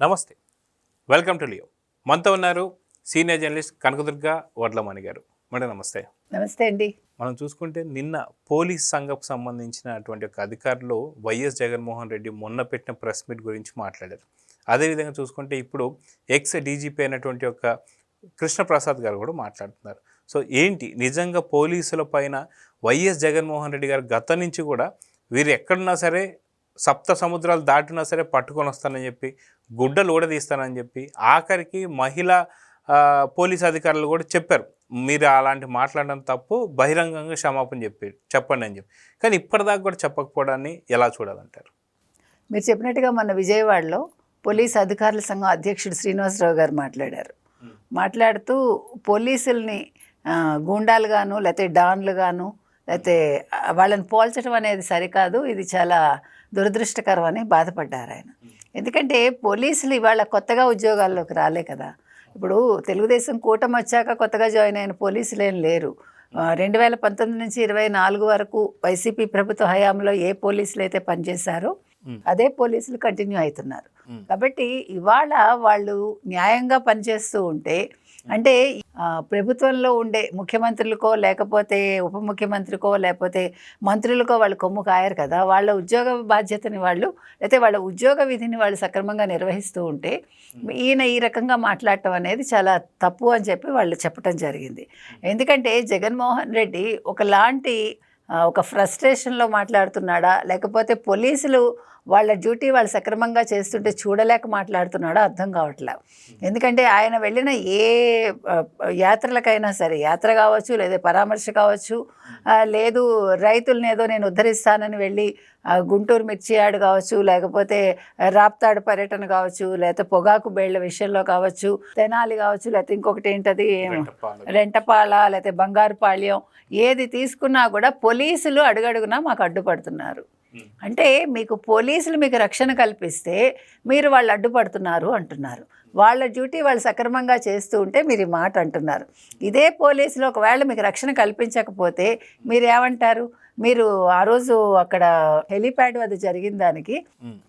నమస్తే, welcome to Leo. మనతో ఉన్నారు సీనియర్ జర్నలిస్ట్ కనకదుర్గ వడ్లమణి గారు. మేడం నమస్తే. నమస్తే అండి. మనం చూసుకుంటే నిన్న పోలీస్ సంఘకు సంబంధించినటువంటి ఒక అధికారులు వైఎస్ జగన్మోహన్ రెడ్డి మొన్న పెట్టిన ప్రెస్ మీట్ గురించి మాట్లాడారు. అదేవిధంగా చూసుకుంటే ఇప్పుడు ఎక్స్ డీజీపీ అయినటువంటి ఒక కృష్ణప్రసాద్ గారు కూడా మాట్లాడుతున్నారు. సో ఏంటి నిజంగా పోలీసుల పైన వైఎస్ జగన్మోహన్ రెడ్డి గారు గతం నుంచి కూడా వీరు ఎక్కడున్నా సరే సప్త సముద్రాలు దాటినా సరే పట్టుకొని వస్తానని చెప్పి, గుడ్డలు ఊడదీస్తానని చెప్పి, ఆఖరికి మహిళా పోలీస్ అధికారులు కూడా చెప్పారు మీరు అలాంటి మాట్లాడడం తప్పు, బహిరంగంగా క్షమాపణ చెప్పండి అని చెప్పి. కానీ ఇప్పటిదాకా కూడా చెప్పకపోవడాన్ని ఎలా చూడాలంటారు? మీరు చెప్పినట్టుగా మొన్న విజయవాడలో పోలీస్ అధికారుల సంఘం అధ్యక్షుడు శ్రీనివాసరావు గారు మాట్లాడుతూ పోలీసుల్ని గూండాలుగాను లేకపోతే డాన్లుగాను లేకపోతే వాళ్ళని పోల్చడం అనేది సరికాదు, ఇది చాలా దురదృష్టకరం అని బాధపడ్డారు ఆయన. ఎందుకంటే పోలీసులు ఇవాళ కొత్తగా ఉద్యోగాల్లోకి రాలే కదా. ఇప్పుడు తెలుగుదేశం కూటమి వచ్చాక కొత్తగా జాయిన్ అయిన పోలీసులు ఏం లేరు. 2019 నుంచి 24 వరకు వైసీపీ ప్రభుత్వ హయాంలో ఏ పోలీసులు అయితే పనిచేశారో అదే పోలీసులు కంటిన్యూ అవుతున్నారు. కాబట్టి ఇవాళ వాళ్ళు న్యాయంగా పనిచేస్తూ ఉంటే, అంటే ప్రభుత్వంలో ఉండే ముఖ్యమంత్రులకో లేకపోతే ఉప ముఖ్యమంత్రికో లేకపోతే మంత్రులకో వాళ్ళు కొమ్ము కాయరు కదా. వాళ్ళ ఉద్యోగ బాధ్యతని వాళ్ళు లేకపోతే వాళ్ళ ఉద్యోగ విధిని వాళ్ళు సక్రమంగా నిర్వహిస్తూ ఉంటే ఈయన ఈ రకంగా మాట్లాడటం అనేది చాలా తప్పు అని చెప్పి వాళ్ళు చెప్పడం జరిగింది. ఎందుకంటే జగన్మోహన్ రెడ్డి ఒకలాంటి ఒక ఫ్రస్ట్రేషన్లో మాట్లాడుతున్నాడా, లేకపోతే పోలీసులు వాళ్ళ డ్యూటీ వాళ్ళు సక్రమంగా చేస్తుంటే చూడలేక మాట్లాడుతున్నాడో అర్థం కావట్లే. ఎందుకంటే ఆయన వెళ్ళిన ఏ యాత్రలకైనా సరే, యాత్ర కావచ్చు లేదా పరామర్శ కావచ్చు, లేదు రైతులను ఏదో నేను ఉద్ధరిస్తానని వెళ్ళి గుంటూరు మిర్చి యార్డ్ కావచ్చు, లేకపోతే రాప్తాడు పర్యటన కావచ్చు, లేకపోతే పొగాకు బేళ్ల విషయంలో కావచ్చు, తెనాలి కావచ్చు, లేకపోతే ఇంకొకటి ఏంటది రెంటపాల లేకపోతే బంగారుపాళ్యం, ఏది తీసుకున్నా కూడా పోలీసులు అడుగడుగునా మాకు అడ్డుపడుతున్నారు. అంటే మీకు పోలీసులు మీకు రక్షణ కల్పిస్తే మీరు వాళ్ళు అడ్డుపడుతున్నారు అంటున్నారు. వాళ్ళ డ్యూటీ వాళ్ళు సక్రమంగా చేస్తూ ఉంటే మీరు ఈ మాట అంటున్నారు. ఇదే పోలీసులు ఒకవేళ మీకు రక్షణ కల్పించకపోతే మీరు ఏమంటారు? మీరు ఆ రోజు అక్కడ హెలీప్యాడ్ వద్ద జరిగిన దానికి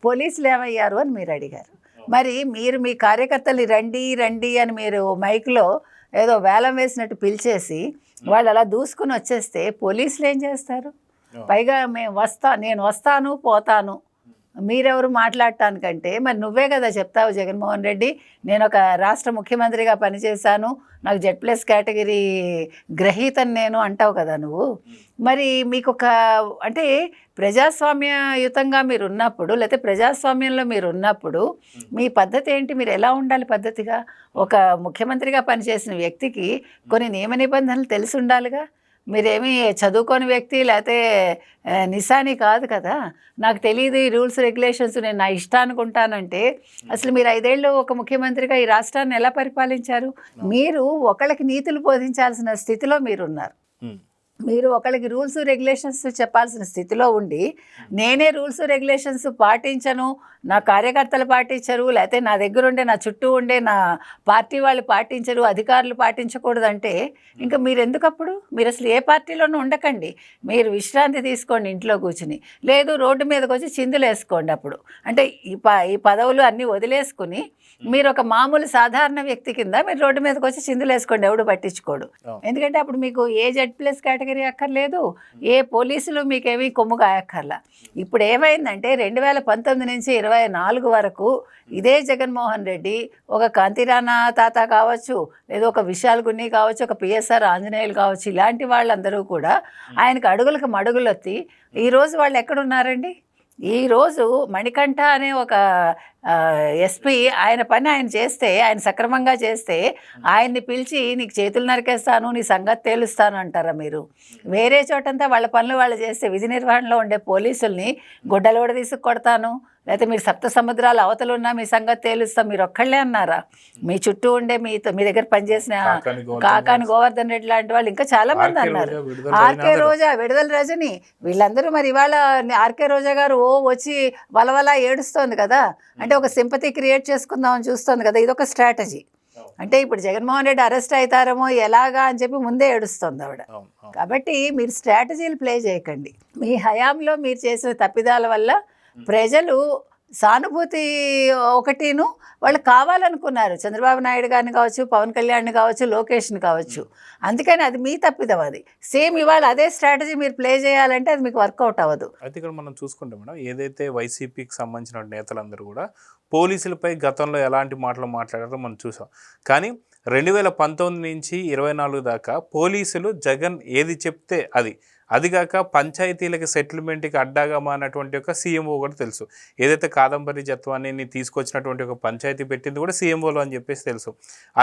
పోలీసులు ఏమయ్యారు అని మీరు అడిగారు. మరి మీరు మీ కార్యకర్తలు రండి రండి అని మీరు మైక్లో ఏదో వేలం వేసినట్టు పిలిచేసి వాళ్ళు అలా దూసుకుని వచ్చేస్తే పోలీసులు ఏం చేస్తారు? పైగా నేను వస్తాను పోతాను, మీరెవరు మాట్లాడటానికంటే మరి నువ్వే కదా చెప్తావు జగన్మోహన్ రెడ్డి, నేను ఒక రాష్ట్ర ముఖ్యమంత్రిగా పనిచేశాను, నాకు Z+ కేటగిరీ గ్రహీతని నేను అంటావు కదా నువ్వు. మరి మీకు అంటే ప్రజాస్వామ్యయుతంగా మీరు ఉన్నప్పుడు లేకపోతే ప్రజాస్వామ్యంలో మీరు ఉన్నప్పుడు మీ పద్ధతి ఏంటి? మీరు ఎలా ఉండాలి పద్ధతిగా? ఒక ముఖ్యమంత్రిగా పనిచేసిన వ్యక్తికి కొన్ని నియమ నిబంధనలు తెలిసి ఉండాలిగా. మీరేమీ చదువుకోని వ్యక్తి లేకపోతే నిశాని కాదు కదా. నాకు తెలియదు ఈ రూల్స్ రెగ్యులేషన్స్, నేను నా ఇష్టానికి ఉంటానంటే అసలు మీరు 5 ఏళ్ళు ఒక ముఖ్యమంత్రిగా ఈ రాష్ట్రాన్ని ఎలా పరిపాలించారు? మీరు ఒకళ్ళకి నీతులు బోధించాల్సిన స్థితిలో మీరున్నారు. మీరు ఒకళ్ళకి రూల్స్ రెగ్యులేషన్స్ చెప్పాల్సిన స్థితిలో ఉండి, నేనే రూల్స్ రెగ్యులేషన్స్ పాటించను, నా కార్యకర్తలు పాటించరు, లేకపోతే నా దగ్గర ఉండే నా చుట్టూ ఉండే నా పార్టీ వాళ్ళు పాటించరు, అధికారులు పాటించకూడదంటే ఇంకా మీరు ఎందుకప్పుడు? మీరు అసలు ఏ పార్టీలోనూ ఉండకండి, మీరు విశ్రాంతి తీసుకోండి ఇంట్లో కూర్చుని, లేదు రోడ్డు మీదకి వచ్చి చిందులు వేసుకోండి. అప్పుడు అంటే ఈ పదవులు అన్నీ వదిలేసుకుని మీరు ఒక మామూలు సాధారణ వ్యక్తి కింద మీరు రోడ్డు మీదకి వచ్చి చిందులు వేసుకోండి, ఎవడు పట్టించుకోడు. ఎందుకంటే అప్పుడు మీకు ఏ Z+ కేటగిరీ అక్కర్లేదు, ఏ పోలీసులు మీకేమీ కొమ్ము కాయక్కర్లా. ఇప్పుడు ఏమైందంటే 2019 నుంచి 24 వరకు ఇదే జగన్మోహన్ రెడ్డి ఒక కాంతిరాణా తాత కావచ్చు, లేదా ఒక విశాల్ గున్ని కావచ్చు, ఒక PSR ఆంజనేయులు కావచ్చు, ఇలాంటి వాళ్ళందరూ కూడా ఆయనకు అడుగులకు మడుగులొత్తి ఈరోజు వాళ్ళు ఎక్కడున్నారండి? ఈరోజు మణికంఠ అనే ఒక SP ఆయన పని ఆయన చేస్తే, ఆయన సక్రమంగా చేస్తే ఆయన్ని పిలిచి నీకు చేతులు నరికేస్తాను, నీ సంగతి తేలుస్తాను అంటారా మీరు? వేరే చోటంతా వాళ్ళ పనులు వాళ్ళు చేస్తే విధి నిర్వహణలో ఉండే పోలీసుల్ని గుడ్డలు కూడా తీసుకు కొడతాను, లేకపోతే మీరు సప్త సముద్రాలు అవతలున్నా మీ సంగతి తేలుస్తాం మీరు ఒక్కళ్ళే అన్నారా? మీ చుట్టూ ఉండే మీ దగ్గర పనిచేసిన కాకాని గోవర్ధన్ రెడ్డి లాంటి వాళ్ళు ఇంకా చాలా మంది అన్నారు. ఆర్కే రోజా, విడుదల రజని, వీళ్ళందరూ మరి ఇవాళ ఆర్కే రోజా గారు వచ్చి వలవలా ఏడుస్తోంది కదా. అంటే ఒక సింపతి క్రియేట్ చేసుకుందామని చూస్తోంది కదా. ఇదొక స్ట్రాటజీ. అంటే ఇప్పుడు జగన్మోహన్ రెడ్డి అరెస్ట్ అవుతారేమో ఎలాగా అని చెప్పి ముందే ఏడుస్తుంది ఆవిడ. కాబట్టి మీరు స్ట్రాటజీలు ప్లే చేయకండి. మీ హయాంలో మీరు చేసిన తప్పిదాల వల్ల ప్రజలు సానుభూతి ఒకటిను, వాళ్ళు కావాలనుకున్నారు చంద్రబాబు నాయుడు గారిని కావచ్చు, పవన్ కళ్యాణ్ని కావచ్చు, లోకేష్ని కావచ్చు. అందుకని అది మీ తప్పిదం. అది సేమ్ ఇవాళ అదే స్ట్రాటజీ మీరు ప్లే చేయాలంటే అది మీకు వర్కౌట్ అవ్వదు. అయితే ఇక్కడ మనం చూసుకుంటే మేడం, ఏదైతే వైసీపీకి సంబంధించిన నేతలందరూ కూడా పోలీసులపై గతంలో ఎలాంటి మాటలు మాట్లాడారో మనం చూసాం. కానీ 2019 నుంచి 24 దాకా పోలీసులు జగన్ ఏది చెప్తే అదిగాక పంచాయతీలకి సెటిల్మెంట్కి అడ్డాగా మారినటువంటి ఒక సీఎంఓ కూడా తెలుసు. ఏదైతే కాదంబరి జత్వాన్ని తీసుకొచ్చినటువంటి ఒక పంచాయతీ పెట్టింది కూడా సీఎంఓలో అని చెప్పేసి తెలుసు.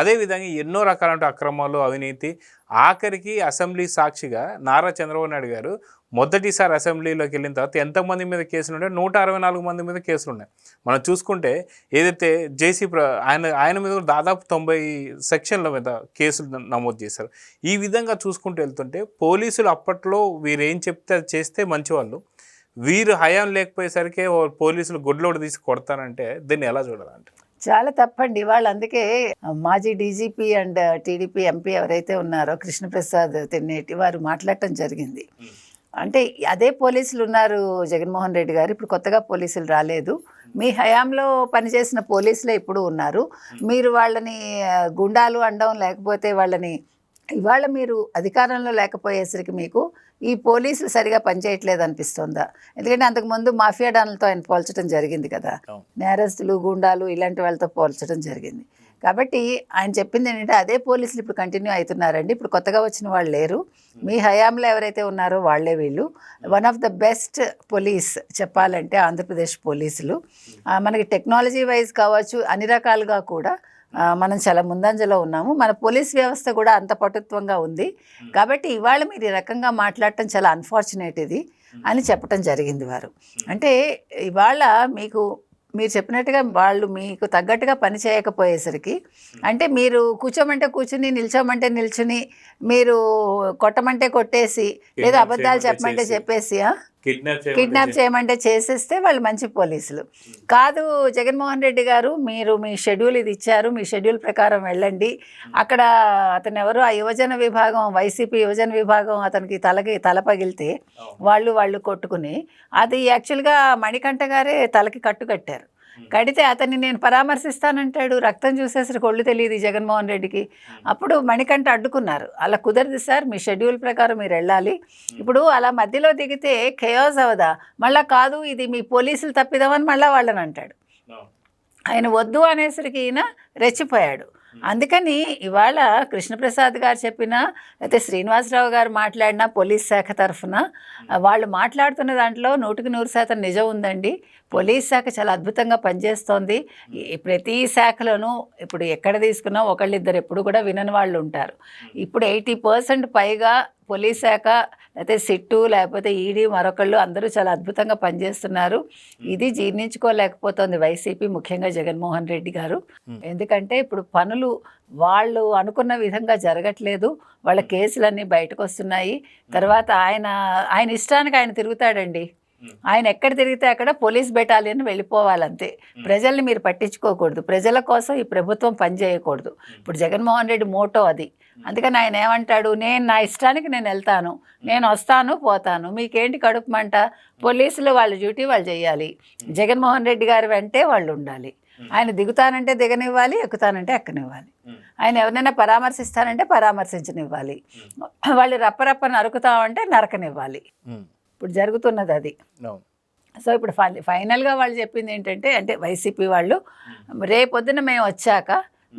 అదేవిధంగా ఎన్నో రకాల అక్రమాలు, అవినీతి, ఆఖరికి అసెంబ్లీ సాక్షిగా నారా చంద్రబాబు నాయుడు గారు మొదటిసారి అసెంబ్లీలోకి వెళ్ళిన తర్వాత ఎంతమంది మీద కేసులు ఉన్నాయి? 164 మంది మీద కేసులు ఉన్నాయి. మనం చూసుకుంటే ఏదైతే జేసీ ఆయన మీద దాదాపు 90 సెక్షన్ల మీద కేసులు నమోదు చేశారు. ఈ విధంగా చూసుకుంటూ వెళ్తుంటే పోలీసులు అప్పట్లో వీరేం చెప్తే అది చేస్తే మంచివాళ్ళు, వీరు హయాం లేకపోయేసరికి పోలీసులు గుడ్లోడు తీసి కొడతారంటే దీన్ని ఎలా చూడాలంటే చాలా తప్పండి. వాళ్ళు అందుకే మాజీ డీజీపీ అండ్ టీడీపీ ఎంపీ ఎవరైతే ఉన్నారో కృష్ణప్రసాద్ తెన్నేటి వారు మాట్లాడటం జరిగింది. అంటే అదే పోలీసులు ఉన్నారు జగన్మోహన్ రెడ్డి గారు, ఇప్పుడు కొత్తగా పోలీసులు రాలేదు. మీ హయాంలో పనిచేసిన పోలీసులే ఇప్పుడు ఉన్నారు. మీరు వాళ్ళని గుండాలు అనడం, లేకపోతే వాళ్ళని ఇవాళ మీరు అధికారంలో లేకపోయేసరికి మీకు ఈ పోలీసులు సరిగా పనిచేయట్లేదు అనిపిస్తుందా? ఎందుకంటే అంతకుముందు మాఫియా డాన్లతో ఆయన పోల్చడం జరిగింది కదా, నేరస్తులు, గుండాలు ఇలాంటి వాళ్ళతో పోల్చడం జరిగింది. కాబట్టి ఆయన చెప్పింది ఏంటంటే అదే పోలీసులు ఇప్పుడు కంటిన్యూ అవుతున్నారండి. ఇప్పుడు కొత్తగా వచ్చిన వాళ్ళు లేరు. మీ హయాంలో ఎవరైతే ఉన్నారో వాళ్ళే వీళ్ళు. One of the best police చెప్పాలంటే ఆంధ్రప్రదేశ్ పోలీసులు. మనకి టెక్నాలజీ వైజ్ కావచ్చు, అన్ని రకాలుగా కూడా మనం చాలా ముందంజలో ఉన్నాము. మన పోలీస్ వ్యవస్థ కూడా అంత పటుత్వంగా ఉంది. కాబట్టి ఇవాళ మీరు ఈ రకంగా మాట్లాడటం చాలా అన్ఫార్చునేట్ ఇది అని చెప్పడం జరిగింది వారు. అంటే ఇవాళ మీరు చెప్పినట్టుగా వాళ్ళు మీకు తగ్గట్టుగా పని చేయకపోయేసరికి, అంటే మీరు కూర్చోమంటే కూర్చుని, నిల్చోమంటే నిల్చుని, మీరు కొట్టమంటే కొట్టేసి, లేదా అబద్ధాలు చెప్పమంటే చెప్పేసి, కిడ్నాప్ చేయమంటే చేసేస్తే వాళ్ళు మంచి పోలీసులు కాదు. జగన్మోహన్ రెడ్డి గారు, మీరు మీ షెడ్యూల్ ఇది ఇచ్చారు, మీ షెడ్యూల్ ప్రకారం వెళ్ళండి. అక్కడ అతను ఎవరు, ఆ యువజన విభాగం, వైసీపీ యువజన విభాగం అతనికి తల పగిలితే వాళ్ళు కొట్టుకుని, అది యాక్చువల్గా మణికంఠ గారే తలకి కట్టారు. కడితే అతన్ని నేను పరామర్శిస్తానంటాడు. రక్తం చూసేసరికి ఒళ్ళు తెలియదు జగన్మోహన్ రెడ్డికి. అప్పుడు మణికంఠ అడ్డుకున్నారు. అలా కుదరదు సార్, మీ షెడ్యూల్ ప్రకారం మీరు వెళ్ళాలి. ఇప్పుడు అలా మధ్యలో దిగితే ఖేయాస్ అవదా? మళ్ళీ కాదు ఇది మీ పోలీసులు తప్పిదామని మళ్ళీ వాళ్ళని అంటాడు. ఆయన వద్దు అనేసరికి ఈయన రెచ్చిపోయాడు. అందుకని ఇవాళ కృష్ణప్రసాద్ గారు చెప్పినా, అయితే శ్రీనివాసరావు గారు మాట్లాడినా పోలీస్ శాఖ తరఫున వాళ్ళు మాట్లాడుతున్న దాంట్లో 100% నిజం ఉందండి. పోలీస్ శాఖ చాలా అద్భుతంగా పనిచేస్తోంది. ప్రతి శాఖలోనూ ఇప్పుడు ఎక్కడ తీసుకున్నా ఒకళ్ళిద్దరు ఎప్పుడు కూడా వినని వాళ్ళు ఉంటారు. ఇప్పుడు 80% పైగా పోలీస్ శాఖ, లేకపోతే సిట్టు, లేకపోతే ఈడీ, మరొకళ్ళు అందరూ చాలా అద్భుతంగా పనిచేస్తున్నారు. ఇది జీర్ణించుకోలేకపోతుంది వైసీపీ, ముఖ్యంగా జగన్మోహన్ రెడ్డి గారు. ఎందుకంటే ఇప్పుడు పనులు వాళ్ళు అనుకున్న విధంగా జరగట్లేదు. వాళ్ళ కేసులన్నీ బయటకు వస్తున్నాయి. తర్వాత ఆయన ఇష్టానికి ఆయన తిరుగుతాడండి. ఆయన ఎక్కడ తిరిగితే అక్కడ పోలీస్ బెటాలియన్ వెళ్ళిపోవాలంతే. ప్రజల్ని మీరు పట్టించుకోకూడదు. ప్రజల కోసం ఈ ప్రభుత్వం పనిచేయకూడదు. ఇప్పుడు జగన్మోహన్ రెడ్డి మోటో అది. అందుకని ఆయన ఏమంటాడు, నా ఇష్టానికి నేను వెళ్తాను, నేను వస్తాను పోతాను, మీకేంటి కడుపు మంట? పోలీసులు వాళ్ళ డ్యూటీ వాళ్ళు చేయాలి. జగన్మోహన్ రెడ్డి గారి వెంటే వాళ్ళు ఉండాలి. ఆయన దిగుతానంటే దిగనివ్వాలి, ఎక్కుతానంటే ఎక్కనివ్వాలి. ఆయన ఎవరినైనా పరామర్శిస్తానంటే పరామర్శించనివ్వాలి. వాళ్ళు రప్పరప్ప నరుకుతామంటే నరకనివ్వాలి. ఇప్పుడు జరుగుతున్నది అది. సో ఇప్పుడు ఫైనల్గా వాళ్ళు చెప్పింది ఏంటంటే, అంటే వైసీపీ వాళ్ళు, రేపొద్దున మేము వచ్చాక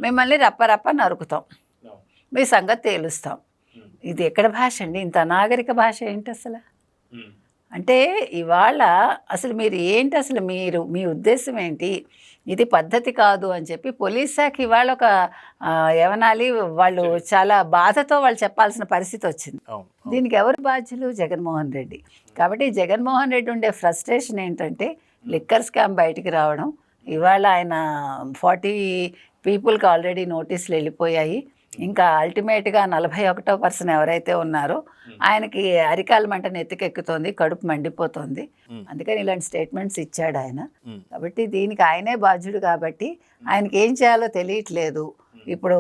మిమ్మల్ని రప్పరప్ప నరుకుతాం, మీ సంగతి తేలుస్తాం. ఇది ఎక్కడ భాష అండి? ఇంత అనాగరిక భాష ఏంటి అసలు? అంటే ఇవాళ అసలు మీరు ఏంటి, అసలు మీ ఉద్దేశం ఏంటి? ఇది పద్ధతి కాదు అని చెప్పి పోలీస్ శాఖ ఇవాళ ఒక ఏమనాలి, వాళ్ళు చాలా బాధతో వాళ్ళు చెప్పాల్సిన పరిస్థితి వచ్చింది. దీనికి ఎవరు బాధ్యులు? జగన్మోహన్ రెడ్డి. కాబట్టి జగన్మోహన్ రెడ్డి ఉండే ఫ్రస్ట్రేషన్ ఏంటంటే, లిక్కర్ స్కామ్ బయటికి రావడం. ఇవాళ ఆయన 40 పీపుల్కి ఆల్రెడీ నోటీసులు వెళ్ళిపోయాయి. ఇంకా అల్టిమేట్గా 41వ పర్సన్ ఎవరైతే ఉన్నారో ఆయనకి అరికాల మంట నెత్తికెక్కుతోంది, కడుపు మండిపోతుంది. అందుకని ఇలాంటి స్టేట్మెంట్స్ ఇచ్చాడు ఆయన. కాబట్టి దీనికి ఆయనే బాధ్యుడు. కాబట్టి ఆయనకి ఏం చేయాలో తెలియట్లేదు. ఇప్పుడు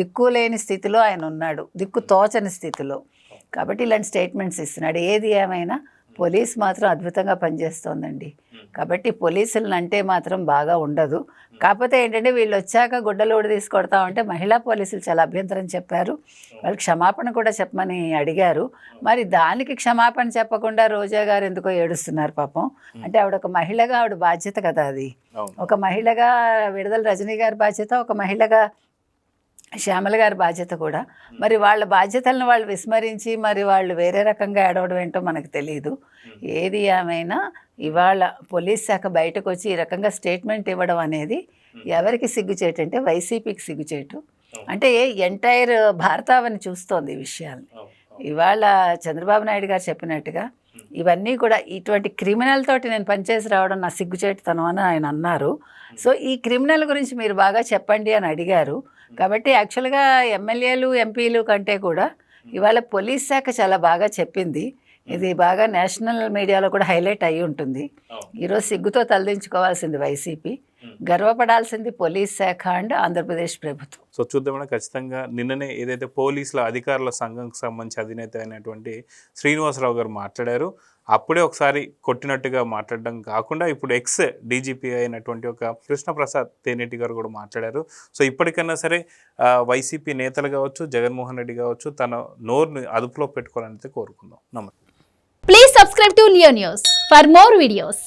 దిక్కు లేని స్థితిలో ఆయన ఉన్నాడు, దిక్కు తోచని స్థితిలో. కాబట్టి ఇలాంటి స్టేట్మెంట్స్ ఇస్తున్నాడు. ఏది ఏమైనా పోలీస్ మాత్రం అద్భుతంగా పనిచేస్తోందండి. కాబట్టి పోలీసులను అంటే మాత్రం బాగా ఉండదు. కాకపోతే ఏంటంటే వీళ్ళు వచ్చాక గుడ్డలోడు తీసి కొడతామంటే మహిళా పోలీసులు చాలా అభ్యంతరం చెప్పారు. వాళ్ళు క్షమాపణ కూడా చెప్పమని అడిగారు. మరి దానికి క్షమాపణ చెప్పకుండా రోజా గారు ఎందుకో ఏడుస్తున్నారు పాపం. అంటే ఆవిడ ఒక మహిళగా ఆవిడ బాధ్యత కదా అది. ఒక మహిళగా విడుదల రజనీ గారి బాధ్యత, ఒక మహిళగా శ్యామల గారి బాధ్యత కూడా. మరి వాళ్ళ బాధ్యతలను వాళ్ళు విస్మరించి మరి వాళ్ళు వేరే రకంగా ఏడవడం ఏంటో మనకు తెలియదు. ఏది ఏమైనా ఇవాళ పోలీస్ శాఖ బయటకు వచ్చి ఈ రకంగా స్టేట్మెంట్ ఇవ్వడం అనేది ఎవరికి సిగ్గుచేటు అంటే వైసీపీకి సిగ్గుచేటు. అంటే ఎంటైర్ భారతావని చూస్తోంది ఈ విషయాల్ని. ఇవాళ చంద్రబాబు నాయుడు గారు చెప్పినట్టుగా ఇవన్నీ కూడా ఇటువంటి క్రిమినల్ తోటి నేను పనిచేసి రావడం నా సిగ్గుచేటుతనం అని ఆయన అన్నారు. సో ఈ క్రిమినల్ గురించి మీరు బాగా చెప్పండి అని అడిగారు. కాబట్టి యాక్చువల్గా ఎమ్మెల్యేలు ఎంపీలు కంటే కూడా ఇవాళ పోలీస్ శాఖ చాలా బాగా చెప్పింది. ఇది బాగా నేషనల్ మీడియాలో కూడా హైలైట్ అయ్యి ఉంటుంది. ఈరోజు సిగ్గుతో తలదించుకోవాల్సింది వైసీపీ, గర్వపడాల్సింది పోలీస్ శాఖ అండ్ ఆంధ్రప్రదేశ్ ప్రభుత్వం. సో చూద్దామన్నా ఖచ్చితంగా నిన్ననే ఏదైతే పోలీసుల అధికారుల సంఘంకి సంబంధించి అధినేత అయినటువంటి శ్రీనివాసరావు గారు మాట్లాడారు. అప్పుడే ఒకసారి కొట్టినట్టుగా మాట్లాడడం కాకుండా ఇప్పుడు ఎక్స్ డీజీపీ అయినటువంటి ఒక కృష్ణప్రసాద్ తేనేటి గారు కూడా మాట్లాడారు. సో ఇప్పటికైనా సరే వైసీపీ నేతలు కావచ్చు, జగన్మోహన్ రెడ్డి కావచ్చు, తన నోరుని అదుపులో పెట్టుకోవాలని కోరుకుందాం. నమస్తే. Please subscribe to Leo News for more videos.